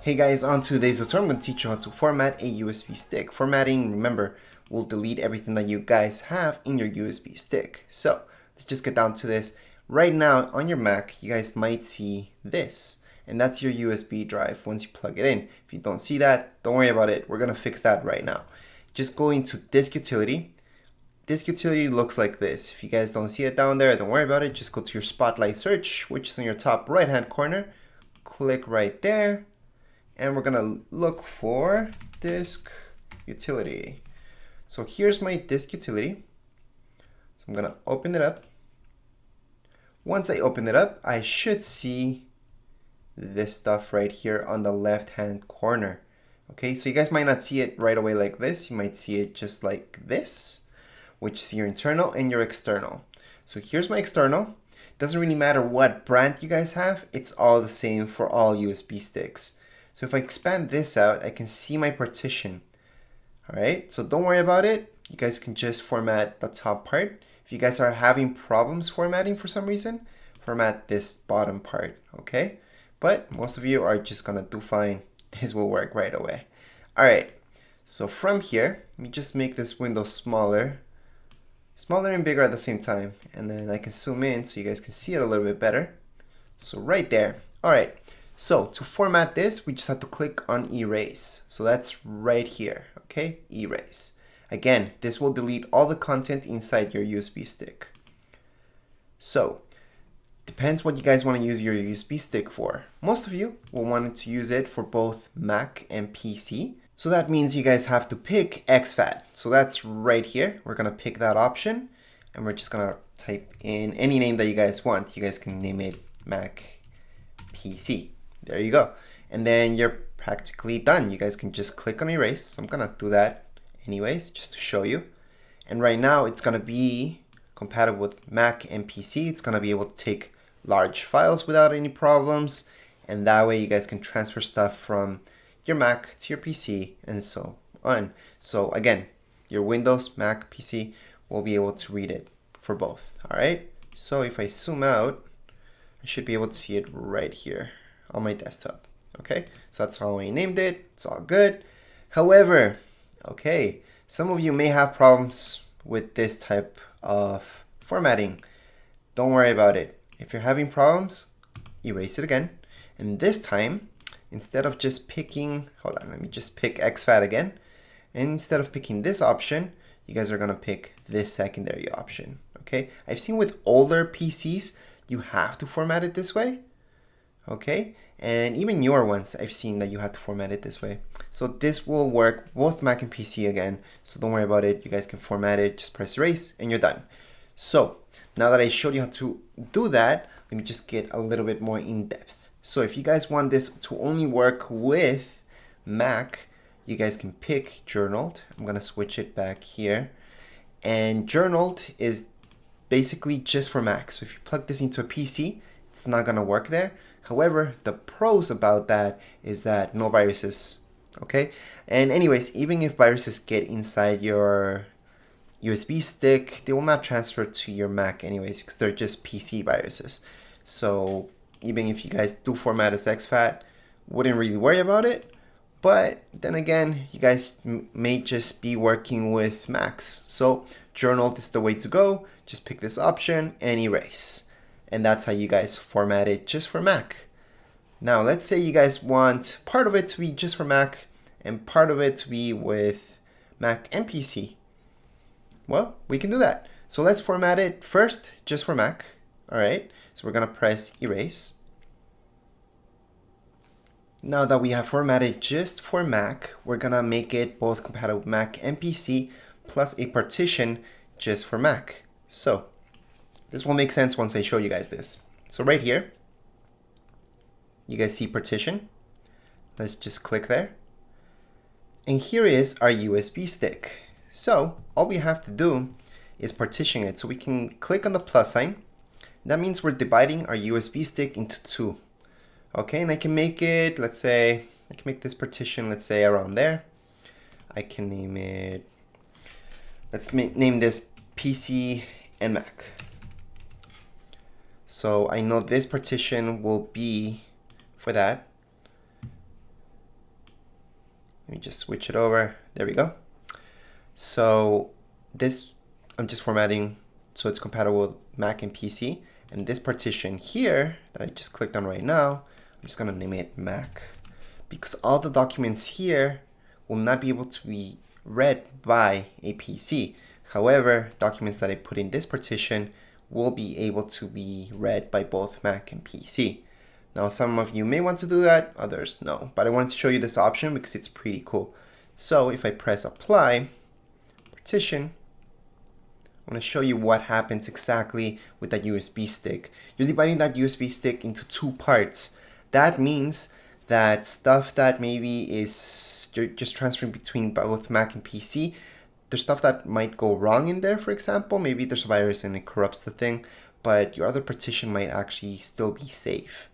Hey guys, on today's tutorial, I'm going to teach you how to format a USB stick. Formatting, remember, will delete everything that you guys have in your USB stick. So let's just get down to this. Right now on your Mac, you guys might see this, and that's your USB drive once you plug it in. If you don't see that, don't worry about it. We're going to fix that right now. Just go into Disk Utility. Disk Utility looks like this. If you guys don't see it down there, don't worry about it. Just go to your Spotlight search, which is in your top right hand corner. Click right there. And we're gonna look for disk utility. So here's my disk utility. So I'm gonna open it up. Once I open it up, I should see this stuff right here on the left hand corner. Okay, so you guys might not see it right away like this. You might see it just like this, which is your internal and your external. So here's my external. Doesn't really matter what brand you guys have, it's all the same for all USB sticks. So if I expand this out, I can see my partition. All right, so don't worry about it. You guys can just format the top part. If you guys are having problems formatting for some reason, format this bottom part, okay? But most of you are just gonna do fine. This will work right away. All right, so from here, let me just make this window smaller and bigger at the same time. And then I can zoom in so you guys can see it a little bit better. So right there, all right. So to format this, we just have to click on erase. So that's right here, okay? Erase. Again, this will delete all the content inside your USB stick. So, depends what you guys want to use your USB stick for. Most of you will want to use it for both Mac and PC. So that means you guys have to pick exFAT. So that's right here. We're gonna pick that option and we're just gonna type in any name that you guys want. You guys can name it Mac PC. There you go. And then you're practically done. You guys can just click on erase. So I'm gonna do that anyways, just to show you. And right now it's gonna be compatible with Mac and PC. It's gonna be able to take large files without any problems. And that way you guys can transfer stuff from your Mac to your PC and so on. So again, your Windows, Mac, PC will be able to read it for both, all right? So if I zoom out, I should be able to see it right here on my desktop. Okay, so that's how I named it. It's all good. However, okay, some of you may have problems with this type of formatting. Don't worry about it. If you're having problems, erase it again. And this time, instead of just picking, hold on, let me just pick exFAT again. And instead of picking this option, you guys are gonna pick this secondary option. Okay, I've seen with older PCs, you have to format it this way. Okay, and even newer ones I've seen that you have to format it this way. So this will work both Mac and PC again, so don't worry about it. You guys can format it, just press erase and you're done. So now that I showed you how to do that, let me just get a little bit more in depth. So if you guys want this to only work with Mac, you guys can pick Journaled. I'm gonna switch it back here, and Journaled is basically just for Mac. So if you plug this into a PC, it's not gonna work there. However, the pros about that is that no viruses, okay? And anyways, even if viruses get inside your USB stick, they will not transfer to your Mac anyways, because they're just PC viruses. So even if you guys do format as exFAT, wouldn't really worry about it. But then again, you guys may just be working with Macs. So Journaled is the way to go. Just pick this option and erase. And that's how you guys format it just for Mac. Now, let's say you guys want part of it to be just for Mac and part of it to be with Mac and PC. Well, we can do that. So let's format it first just for Mac. All right, so we're gonna press erase. Now that we have formatted just for Mac, we're gonna make it both compatible with Mac and PC plus a partition just for Mac. So this will make sense once I show you guys this. So right here, you guys see partition. Let's just click there. And here is our USB stick. So all we have to do is partition it. So we can click on the plus sign. That means we're dividing our USB stick into two. Okay, and I can make it, let's say, I can make this partition, let's say around there. I can name it, let's name this PC and Mac. So I know this partition will be for that. Let me just switch it over. There we go. So this, I'm just formatting so it's compatible with Mac and PC. And this partition here that I just clicked on right now, I'm just gonna name it Mac, because all the documents here will not be able to be read by a PC. However, documents that I put in this partition will be able to be read by both Mac and PC. Now, some of you may want to do that, others no, but I wanted to show you this option because it's pretty cool. So if I press apply, partition, I'm going to show you what happens exactly with that USB stick. You're dividing that USB stick into two parts. That means that stuff that maybe is just transferring between both Mac and PC, there's stuff that might go wrong in there, for example. Maybe there's a virus and it corrupts the thing, but your other partition might actually still be safe.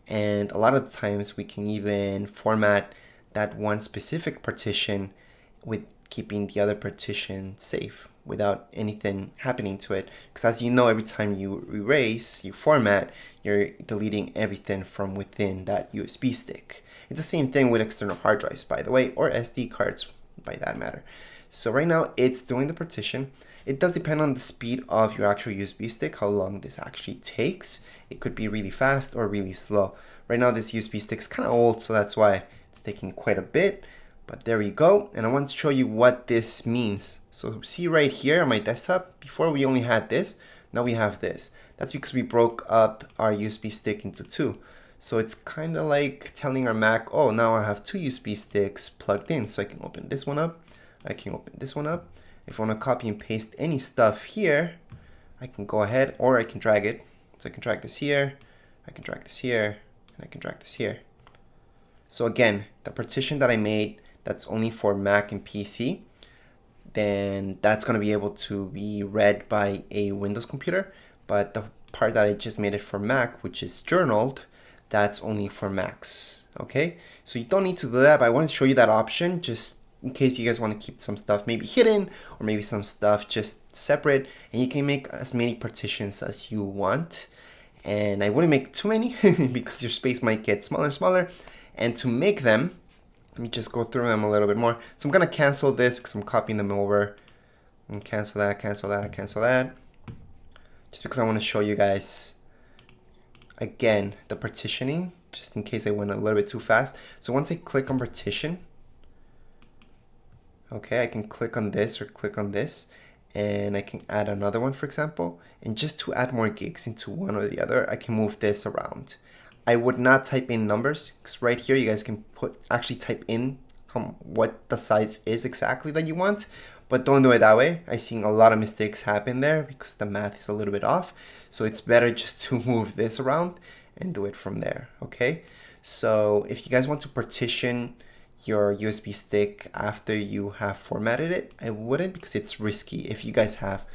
And a lot of the times we can even format that one specific partition with keeping the other partition safe without anything happening to it. Because as you know, every time you erase, you format, you're deleting everything from within that USB stick. It's the same thing with external hard drives, by the way, or SD cards, by that matter. So right now it's doing the partition. It does depend on the speed of your actual USB stick, how long this actually takes. It could be really fast or really slow. Right now this USB stick is kind of old, so that's why it's taking quite a bit. But there we go, and I want to show you what this means. So see right here on my desktop, before we only had this, now we have this. That's because we broke up our USB stick into two. So it's kind of like telling our Mac, oh, now I have two USB sticks plugged in, so I can open this one up, I can open this one up. If I want to copy and paste any stuff here, I can go ahead, or I can drag it. So I can drag this here, I can drag this here, and I can drag this here. So again, the partition that I made, that's only for Mac and PC, then that's going to be able to be read by a Windows computer. But the part that I just made it for Mac, which is journaled, that's only for Macs. Okay, so you don't need to do that, but I want to show you that option just in case you guys want to keep some stuff maybe hidden, or maybe some stuff just separate, and you can make as many partitions as you want. And I wouldn't make too many because your space might get smaller and smaller. And to make them, let me just go through them a little bit more. So I'm going to cancel this because I'm copying them over. And cancel that, cancel that, cancel that. Just because I want to show you guys, again, the partitioning, just in case I went a little bit too fast. So once I click on partition, okay, I can click on this or click on this, and I can add another one, for example. And just to add more gigs into one or the other, I can move this around. I would not type in numbers, because right here you guys can actually type in what the size is exactly that you want, but don't do it that way. I've seen a lot of mistakes happen there because the math is a little bit off. So it's better just to move this around and do it from there, okay? So if you guys want to partition your USB stick after you have formatted it, I wouldn't, because it's risky if you guys have,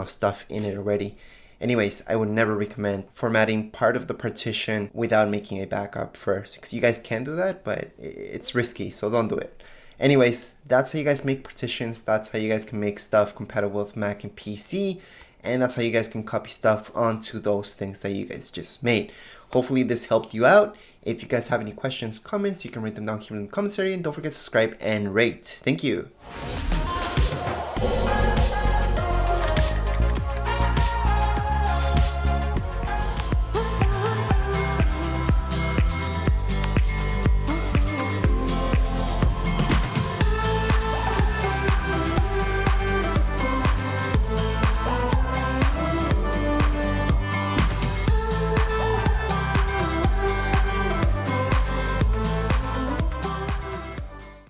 stuff in it already. Anyways, I would never recommend formatting part of the partition without making a backup first, because you guys can do that, but it's risky, so don't do it. Anyways, that's how you guys make partitions. That's how you guys can make stuff compatible with Mac and PC, and that's how you guys can copy stuff onto those things that you guys just made. Hopefully this helped you out. If you guys have any questions, comments, you can write them down here in the comments area, and don't forget to subscribe and rate. Thank you.